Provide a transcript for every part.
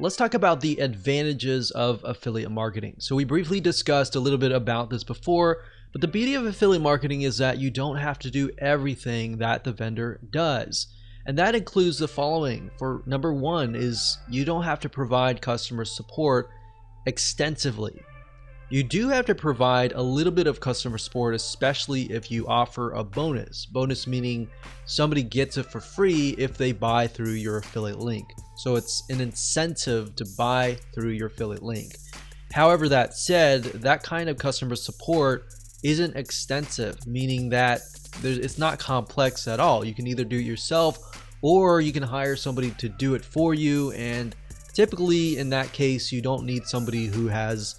let's talk about the advantages of affiliate marketing. So we briefly discussed a little bit about this before, but the beauty of affiliate marketing is that you don't have to do everything that the vendor does. And that includes the following. For number one is you don't have to provide customer support extensively. You do have to provide a little bit of customer support, especially if you offer a bonus. Bonus meaning somebody gets it for free if they buy through your affiliate link. So it's an incentive to buy through your affiliate link. However, that said, that kind of customer support isn't extensive, meaning that it's not complex at all. You can either do it yourself or you can hire somebody to do it for you. And typically in that case, you don't need somebody who has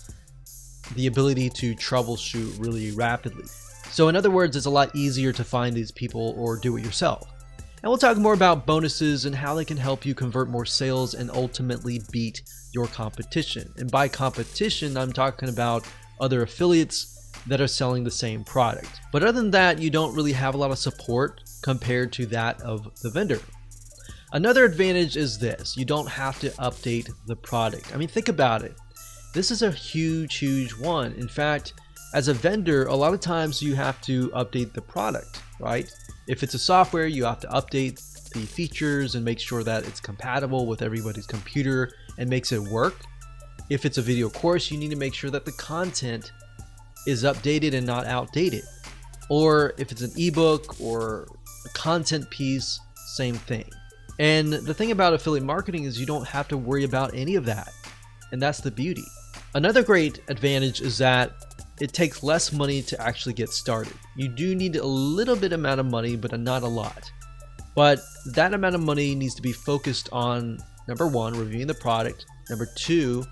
the ability to troubleshoot really rapidly. So in other words, it's a lot easier to find these people or do it yourself. And we'll talk more about bonuses and how they can help you convert more sales and ultimately beat your competition. And by competition, I'm talking about other affiliates that are selling the same product. But other than that, you don't really have a lot of support compared to that of the vendor. Another advantage is this: you don't have to update the product. I mean, think about it. This is a huge one. In fact, as a vendor, a lot of times you have to update the product, right? If it's a software, you have to update the features and make sure that it's compatible with everybody's computer and makes it work. If it's a video course, you need to make sure that the content is updated and not outdated. Or if it's an ebook or a content piece, same thing. And the thing about affiliate marketing is you don't have to worry about any of that. And that's the beauty. Another great advantage is that it takes less money to actually get started. You do need a little bit amount of money, but not a lot. But that amount of money needs to be focused on, number one, reviewing the product. Number two,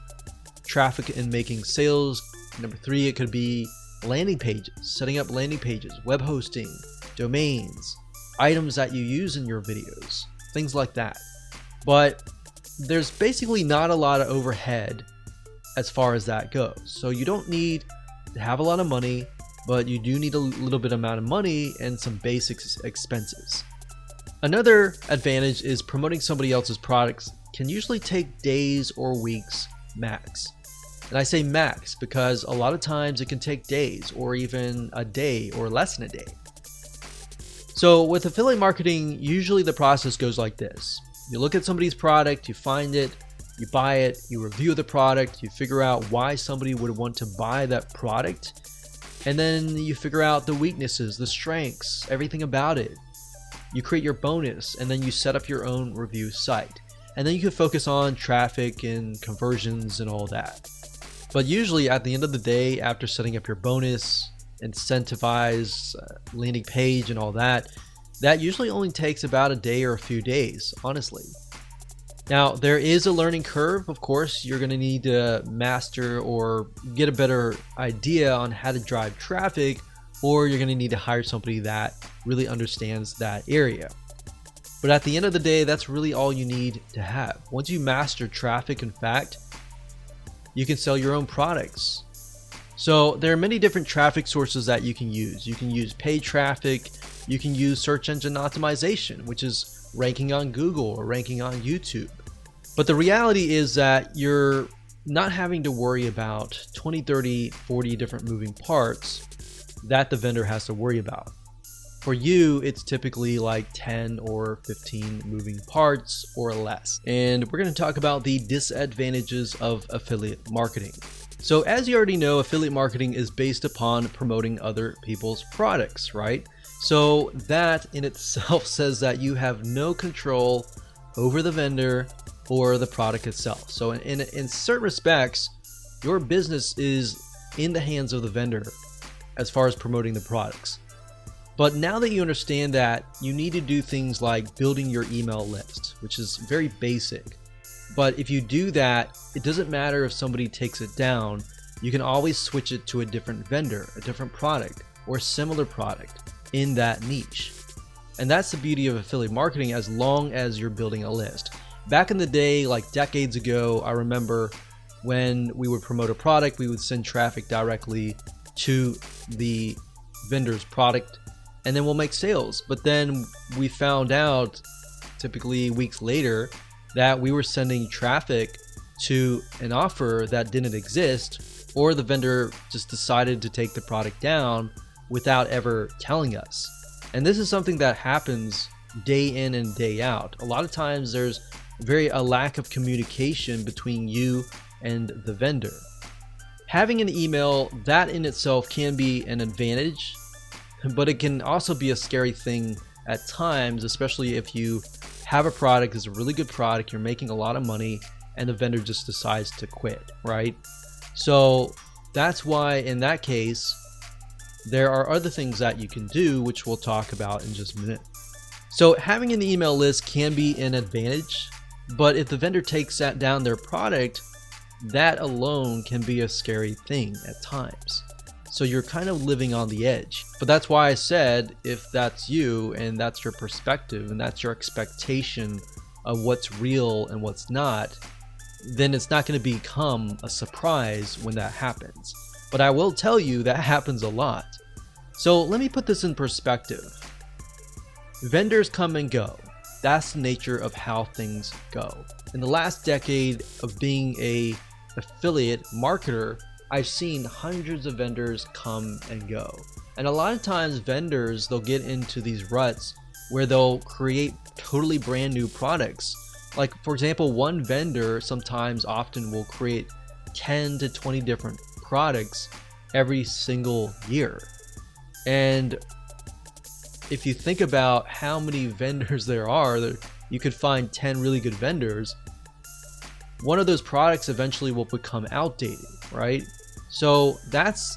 traffic and making sales. Number three, it could be landing pages, setting up landing pages, web hosting, domains, items that you use in your videos, things like that. But there's basically not a lot of overhead as far as that goes. So you don't need to have a lot of money, but you do need a little bit amount of money and some basic expenses. Another advantage is promoting somebody else's products can usually take days or weeks max. And I say max because a lot of times it can take days or even a day or less than a day. So with affiliate marketing, usually the process goes like this. You look at somebody's product, you find it, you buy it, you review the product, you figure out why somebody would want to buy that product, and then you figure out the weaknesses, the strengths, everything about it. You create your bonus, and then you set up your own review site. And then you can focus on traffic and conversions and all that. But usually at the end of the day, after setting up your bonus, incentivize, landing page and all that, that usually only takes about a day or a few days, honestly. Now, there is a learning curve. Of course, you're going to need to master or get a better idea on how to drive traffic, or you're going to need to hire somebody that really understands that area. But at the end of the day, that's really all you need to have. Once you master traffic, in fact, you can sell your own products. So there are many different traffic sources that you can use. You can use paid traffic. You can use search engine optimization, which is ranking on Google or ranking on YouTube. But the reality is that you're not having to worry about 20, 30, 40 different moving parts that the vendor has to worry about. For you, it's typically like 10 or 15 moving parts or less. And we're going to talk about the disadvantages of affiliate marketing. So as you already know, affiliate marketing is based upon promoting other people's products, right? So that in itself says that you have no control over the vendor or the product itself. So in certain respects, your business is in the hands of the vendor as far as promoting the products. But now that you understand that, you need to do things like building your email list, which is very basic. But if you do that, it doesn't matter if somebody takes it down. You can always switch it to a different vendor, a different product, or a similar product in that niche. And that's the beauty of affiliate marketing, as long as you're building a list. Back in the day, like decades ago, I remember when we would promote a product, we would send traffic directly to the vendor's product, and then we'll make sales. But then we found out, typically weeks later, that we were sending traffic to an offer that didn't exist, or the vendor just decided to take the product down without ever telling us. And this is something that happens day in and day out. A lot of times there's a lack of communication between you and the vendor. Having an email, that in itself can be an advantage, but it can also be a scary thing at times, especially if you have a product that's a really good product, you're making a lot of money, and the vendor just decides to quit, right? So that's why in that case, there are other things that you can do, which we'll talk about in just a minute. So having an email list can be an advantage, but if the vendor takes that down their product, that alone can be a scary thing at times. So you're kind of living on the edge. But that's why I said, if that's you and that's your perspective and that's your expectation of what's real and what's not, then it's not going to become a surprise when that happens. But I will tell you that happens a lot. So let me put this in perspective. Vendors come and go. That's the nature of how things go. In the last decade of being an affiliate marketer, I've seen hundreds of vendors come and go. And a lot of times vendors, they'll get into these ruts where they'll create totally brand new products. Like for example, one vendor often will create 10 to 20 different products every single year. And if you think about how many vendors there are, you could find 10 really good vendors. One of those products eventually will become outdated, right? So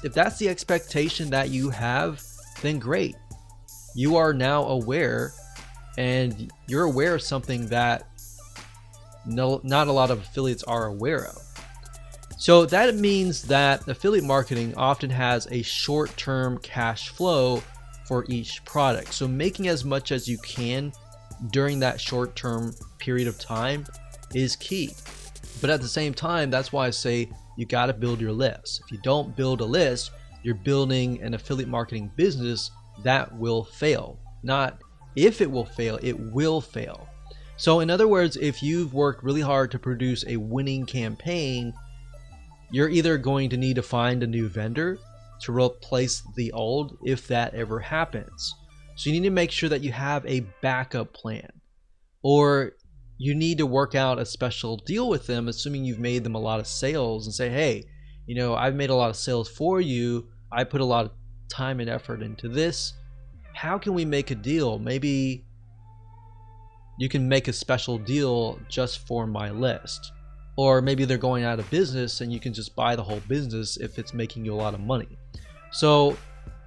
if that's the expectation that you have, then great. You are now aware, and you're aware of something that not a lot of affiliates are aware of. So that means that affiliate marketing often has a short-term cash flow for each product. So making as much as you can during that short-term period of time is key. But at the same time, that's why I say you got to build your list. If you don't build a list, you're building an affiliate marketing business that will fail. Not if it will fail, it will fail. So in other words, if you've worked really hard to produce a winning campaign, you're either going to need to find a new vendor to replace the old if that ever happens. So you need to make sure that you have a backup plan, or you need to work out a special deal with them, assuming you've made them a lot of sales, and say, hey, I've made a lot of sales for you. I put a lot of time and effort into this. How can we make a deal? Maybe you can make a special deal just for my list. Or maybe they're going out of business and you can just buy the whole business if it's making you a lot of money. So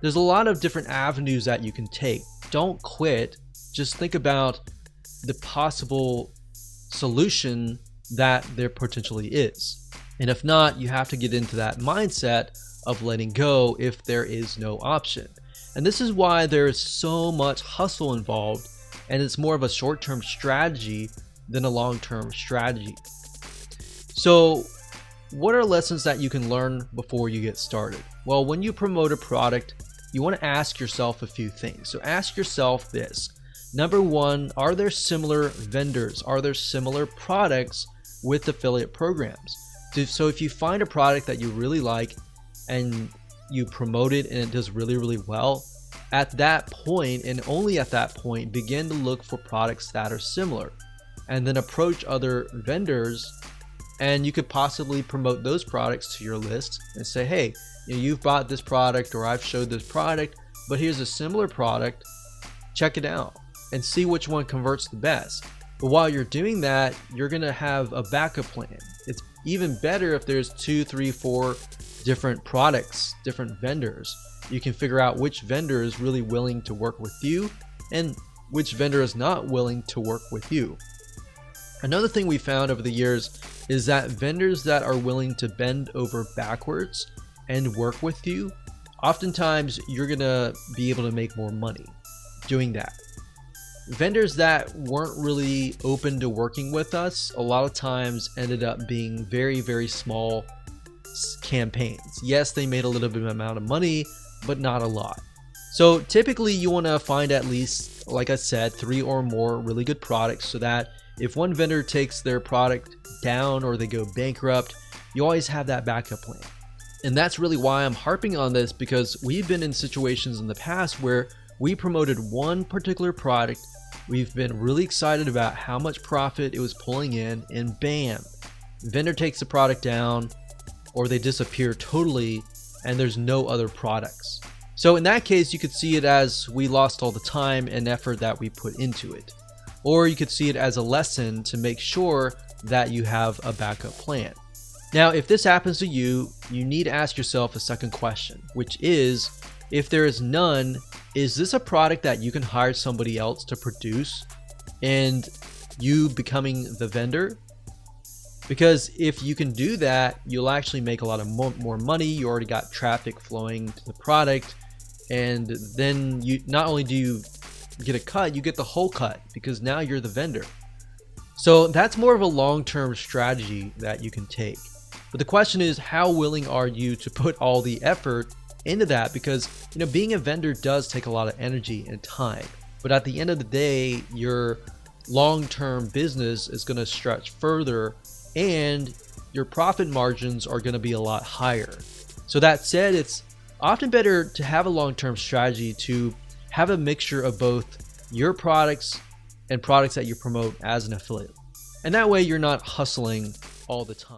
there's a lot of different avenues that you can take. Don't quit. Just think about the possible solution that there potentially is. And if not, you have to get into that mindset of letting go if there is no option. And this is why there is so much hustle involved, and it's more of a short-term strategy than a long-term strategy. So what are lessons that you can learn before you get started? Well, when you promote a product, you want to ask yourself a few things. So ask yourself this. Number one, are there similar vendors? Are there similar products with affiliate programs? So if you find a product that you really like and you promote it and it does really, really well, at that point, and only at that point, begin to look for products that are similar, and then approach other vendors, and you could possibly promote those products to your list and say, hey, you've bought this product, or I've showed this product, but here's a similar product, check it out and see which one converts the best. But while you're doing that, you're gonna have a backup plan. It's even better if there's 2, 3, 4 different products, different vendors. You can figure out which vendor is really willing to work with you and which vendor is not willing to work with you. Another thing we found over the years is that vendors that are willing to bend over backwards and work with you, oftentimes you're gonna be able to make more money doing that. Vendors that weren't really open to working with us a lot of times ended up being very, very small campaigns. Yes, they made a little bit of amount of money, but not a lot. So typically you want to find at least, like I said, 3 or more really good products so that If one vendor takes their product down or they go bankrupt, you always have that backup plan. And that's really why I'm harping on this, because we've been in situations in the past where we promoted one particular product, we've been really excited about how much profit it was pulling in, and bam, vendor takes the product down or they disappear totally and there's no other products. So in that case, you could see it as we lost all the time and effort that we put into it. Or you could see it as a lesson to make sure that you have a backup plan. Now, if this happens to you, you need to ask yourself a second question, which is, if there is none, is this a product that you can hire somebody else to produce and you becoming the vendor? Because if you can do that, you'll actually make a lot of more money. You already got traffic flowing to the product, and then you not only do you get a cut, you get the whole cut because now you're the vendor. So that's more of a long-term strategy that you can take. But the question is, how willing are you to put all the effort into that? Because, you know, being a vendor does take a lot of energy and time. But at the end of the day, your long-term business is going to stretch further and your profit margins are going to be a lot higher. So that said, it's often better to have a long-term strategy to have a mixture of both your products and products that you promote as an affiliate. And that way you're not hustling all the time.